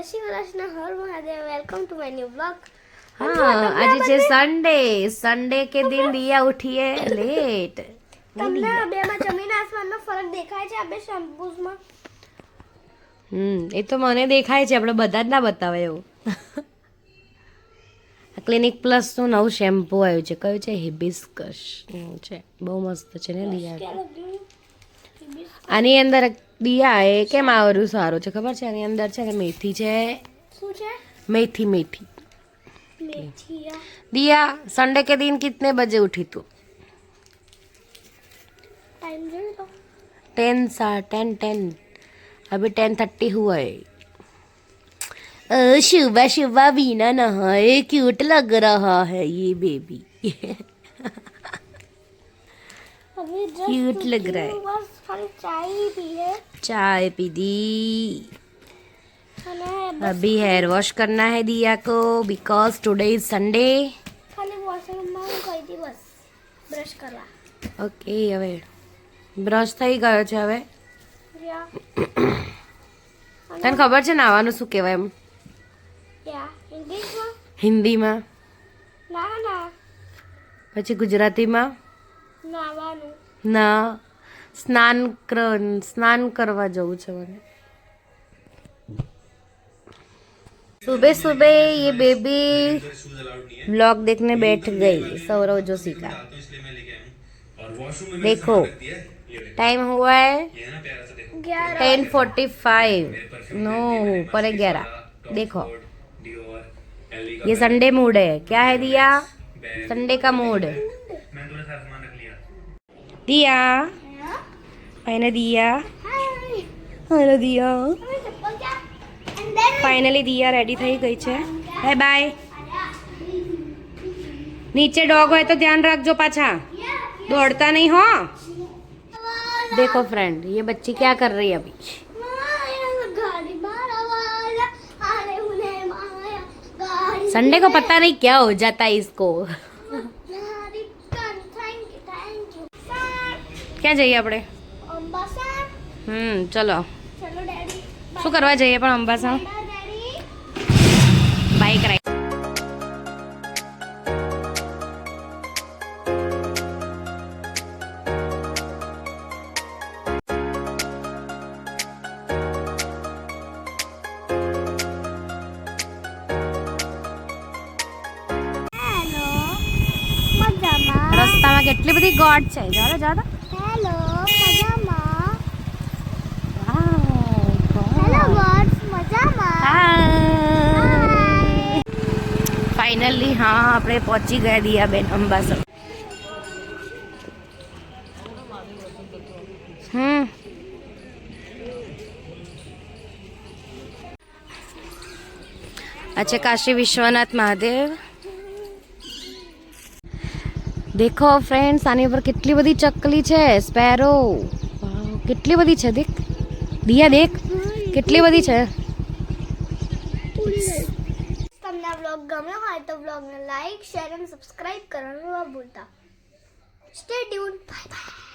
Shri Krishna, Har Mahadev, welcome to my new blog. हाँ आज છે સન્ડે। સન્ડે કે दिन દિયા ઉઠીએ લેટ। તમને બે માં જમીન આસમાનનો ફરક દેખાય છે આ બે શેમ્પૂઝમાં? એ તો મને દેખાય છે, આપણે બધા જ ના બતાવે એવું। ક્લિનિક પ્લસ નું નવું શેમ્પુ આવ્યું છે, કયું છે? હિબિસ્કસ છે, બહુ મસ્ત છે ને દિયા। આની અંદર દિયા એ કેમ આવરું સારું છે ખબર છે? આની અંદર છે ને મેથી છે। શું છે? मेथी मेथी। मेथिया। दिया संडे के दिन कितने बजे उठी तू? टाइम जो तो 10 अभी 10:30 हुआ है। सुबह सुबह बिना नहाए क्यूट लग रहा है ये बेबी। अभी क्यूट लग रहा है। बस खाली चाय ही पी है। चाय पी दी। खाना अभी हेयर वॉश करना है दिया को बिकॉज टुडे इज संडे। खाली वॉशरूम में હું ગઈ હતી બસ બ્રશ કરવા। ઓકે હવે બ્રશ થઈ ગયો છે। હવે તને ખબર છે નાવાનું શું કહેવાય એમ યા ઇંગ્લિશમાં? હિન્દીમાં? ના ના પછી ગુજરાતીમાં? નાવાનું। ના સ્નાન કરવા જવું છે મને। सुबह सुबह ये बेबी व्लॉग देखने बैठ गई सौरव जोशी का। देखो टाइम हुआ है 10:45। नो पर 11। देखो ये संडे मूड है। क्या है दिया? संडे का मूड। दिया फाइनली दिया फाइनली दिया रेडी થઈ ગઈ છે। Bye bye. नीचे डॉग है तो ध्यान रखजो, पाछा दौड़ता नहीं हो। देखो फ्रेंड ये बच्ची क्या कर रही है अभी। संडे को पता नहीं क्या हो जाता है इसको। क्या જઈએ આપણે? અંબાસા। ચલો ચલો ડેડી। શું કરવા જઈએ પણ Ambasa? Daddy bike ride. Hello મજામાં? રસ્તામાં કેટલી બધી ગોડ છે। જાડો જાડો। હેલો મજામાં? હેલો ગોડ્સ મજામાં? फाइनली हाँ આપણે પહોંચી ગયા દિયાબેન અંબાસર। अच्छा काशी विश्वनाथ महादेव। देखो फ्रेंड्स आनी पर કેટલી બધી ચકલી છે સ્પેરો। કેટલી બધી છે દેખ દિયા દેખ કેટલી બધી છે। તમને આ વ્લોગ ગમ્યો હોય તો વ્લોગને લાઈક શેર અને સબસ્ક્રાઇબ કરવાનું ન ભૂલતા। Stay tune, bye bye.